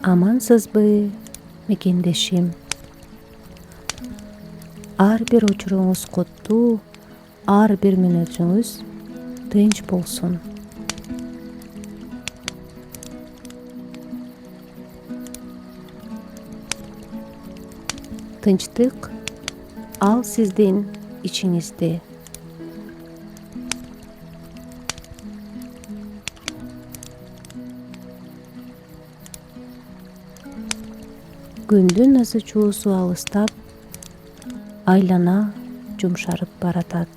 Амансызбы, мекендешим? Ар бир учуруңуз куттуу, ар бир мүнөтүңүз тынч болсун. Тынчтык ал сиздин ичиңизде. Күндүн ысы чуусу алыстап, айлана жумшарып баратат.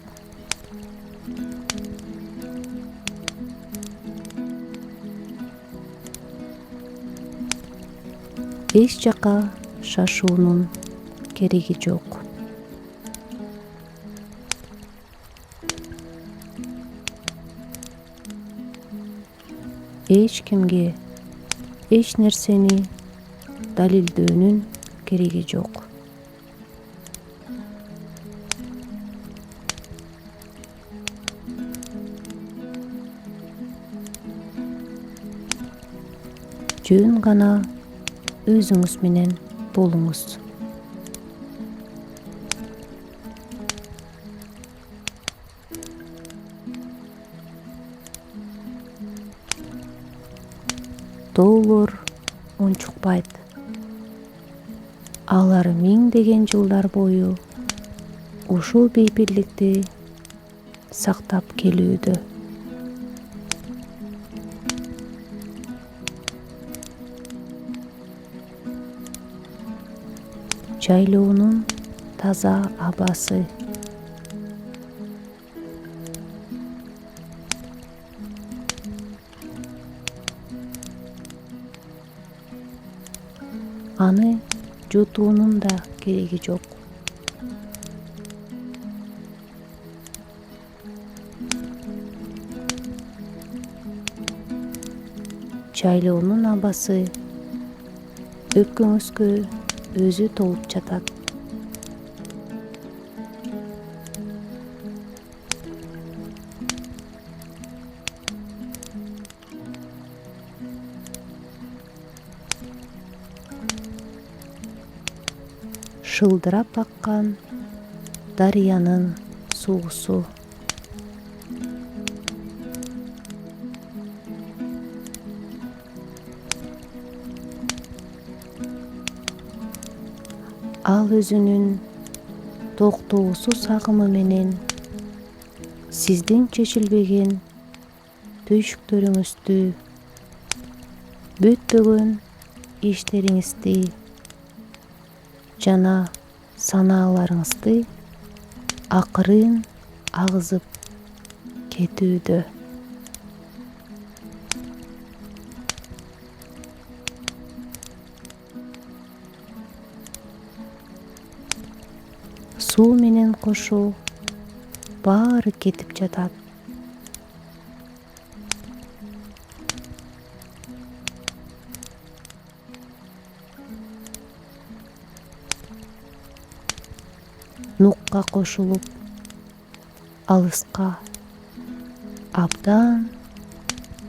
Эч жака шашуунун кереги жок. Эч кимге эч нерсени далилдөөнүн кереги жок. Жөн гана өзүңүз менен болуңуз. Тоолор унчукпайт. Алар миңдеген жылдар бою ушул бейбирликти сактап келүүдө. Жайлоонун таза абасы, аны жутуунун да кереги жок. Жайлоонун абасы өпкөңүзгө өзү толуп жатат. Шылдырап аккан дарыянын суусу. Ал өзүнүн токтоосуз агымы менен сиздин чечилбеген түйшүктөрүңүздү, бүтпөгөн иштериңизди жана санааларыңызды акырын агызып кетүүдө. Суу менен кошо баары кетип жатат. Нукка кошулуп, алыска, абдан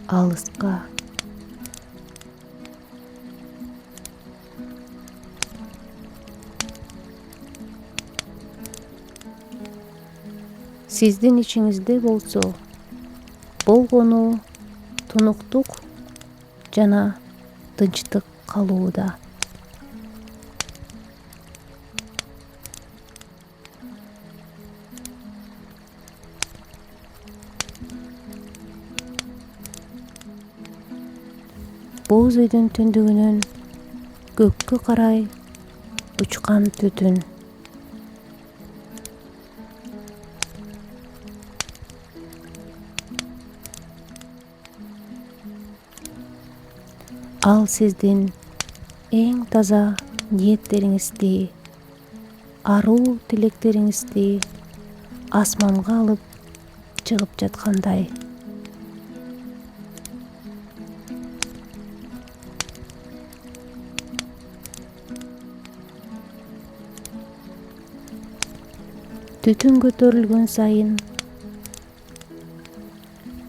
алыска. Сиздин ичиңизде болсо, болгону тунуктук жана тынчтык калууда. Боз үйдүн түндүгүнөн көккө карай учкан түтүн. Ал сиздин эң таза ниеттериңизди, аруу тилектериңизди асманга алып чыгып жаткандай. Түтүн көтөрүлгөн сайын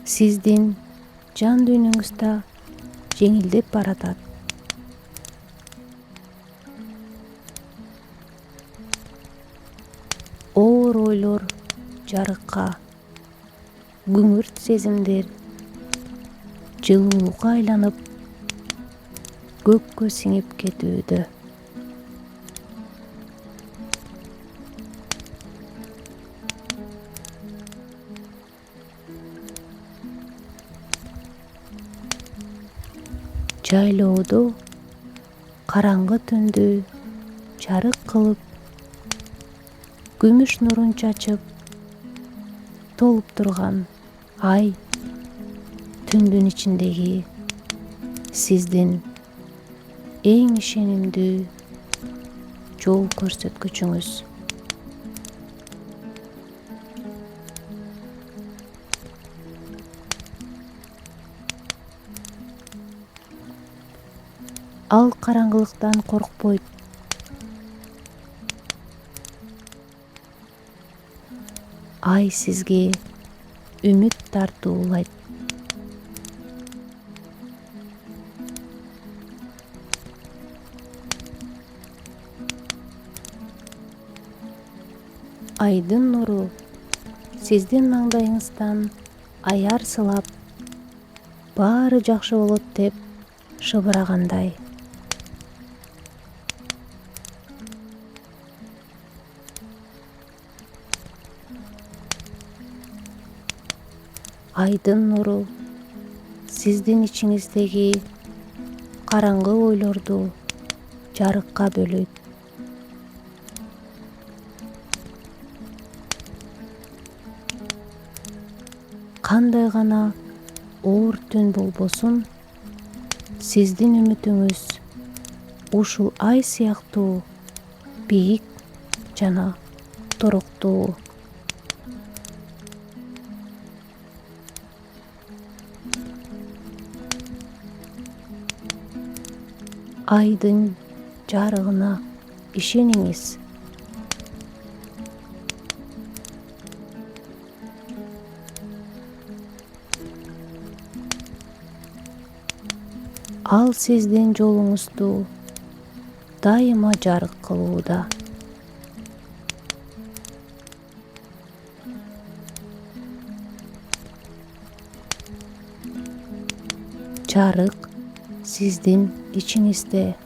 сиздин жан дүйнөңүз да жеңилдеп баратат. оор ойлор жарыкка, күңүрт сезимдер жылууга айланып көккө сиңип кетүүдө. Жайлоодо караңгы түндү жарык кылып, күмүш нурун чачып, толуп турган ай түндүн ичиндеги сиздин эң ишенимдүү жол көрсөткүчүңүз. Ал караңгылыктан коркпойт. Ай сизге үмүт тартуулайт. Айдын нуру сиздин маңдайыңыздан аяр сылап, баары жакшы болот деп шыбырагандай. Айдын нуру сиздин ичиңиздеги караңгы ойлорду жарыкка бөлөйт. Кандай гана оор түн болбосун, сиздин үмүтүңүз ушул ай сыяктуу бийик жана туруктуу. Айдын жарыгына ишениңиз. Ал сиздин жолуңузду дайыма жарык кылууда. Жарык сиздин ичиңизде.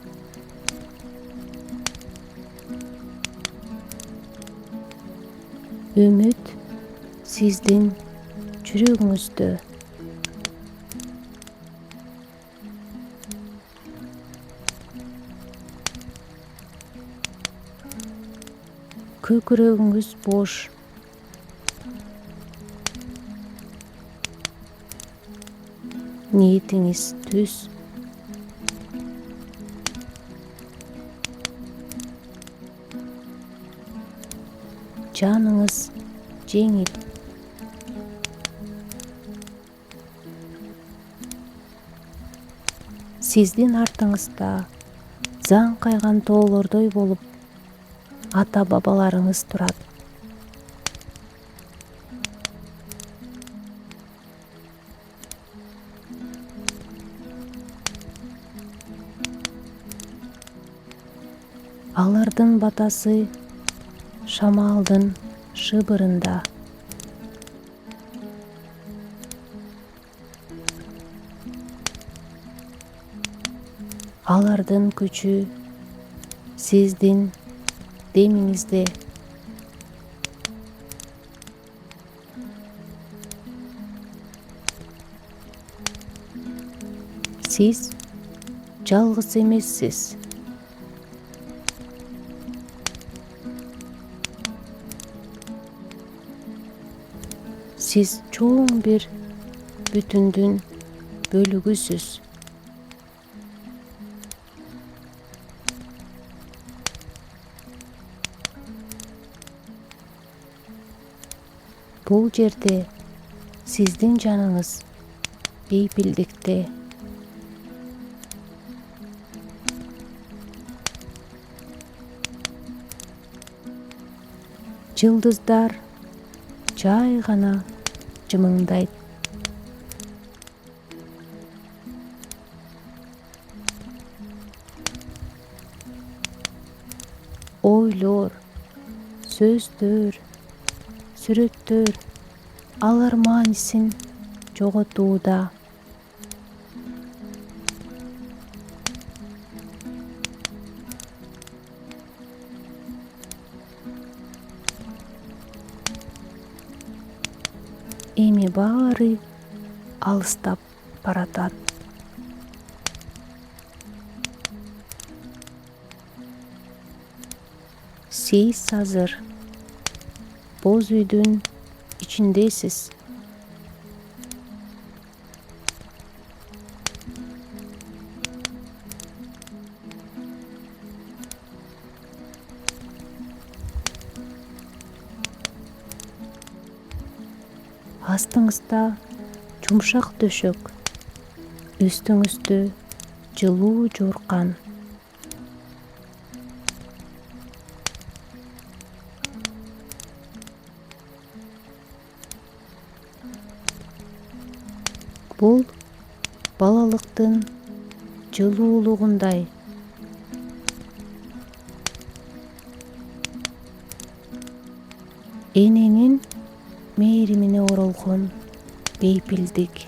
Үмүт сиздин жүрөгүңүздө. Көкүрөгүңүз бош. Ниетиңиз түз. Жаныңыз жеңил. Сиздин артыңызда заң кайган тоолордой болуп ата бабаларыңыз турат. Алардын батасы шамалдын шыбырында. Алардын күчү сиздин демиңизде. Сиз жалгыз эмессиз. Сиз чоң бир бүтүндүн бөлүгүсүз. Бул жерде сиздин жаныңыз бейпилдикте. Жылдыздар жай гана жымыңдайт. Ойлор, сөздөр сүрөттөр алар маанисин жоготууда. Эми баары алыстап баратат. Сиз азыр боз үйдүн ичиндесиз. Астыңызда жумшак төшөк, үстүңүздө жылуу жууркан. Бул балалыктын жылуулугундай. Эненин мээримине оролгон бейпилдик.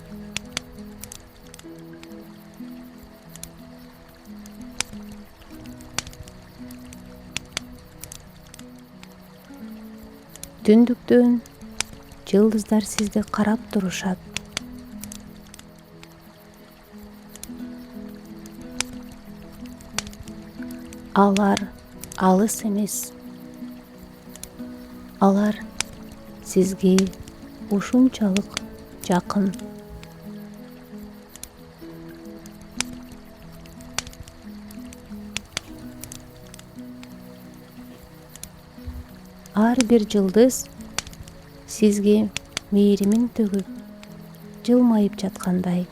Түндүктөн жылдыздар сизди карап турушат. Алар алыс эмес. Алар сизге ушунчалык жакын. Ар бир жылдыз сизге мээримин төгүп, жылмайып жаткандай.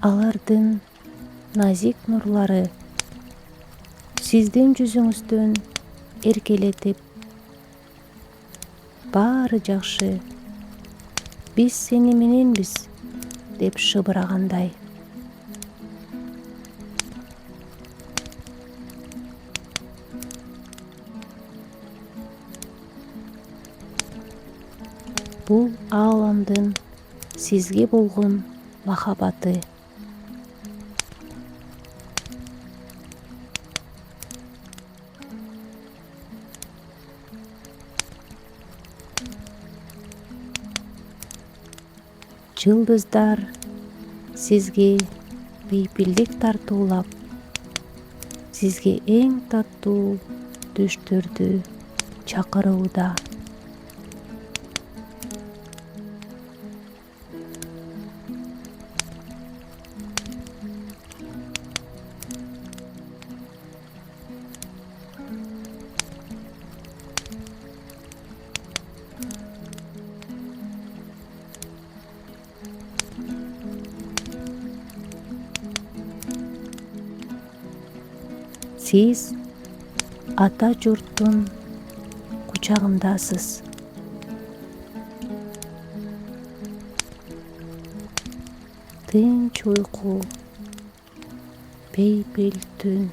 Алардын назик нурлары сиздин жүзүңүздөн эркелетип, баары жакшы, биз сени мененбиз деп шыбырагандай. Бул ааламдын сизге болгон махабаты. Жылдыздар сизге бейпилдик тартуулап, сизге эң таттуу түштөрдү чакырууда. Сиз ата журттун кучагындасыз. Тынч уйку, бейпил түн.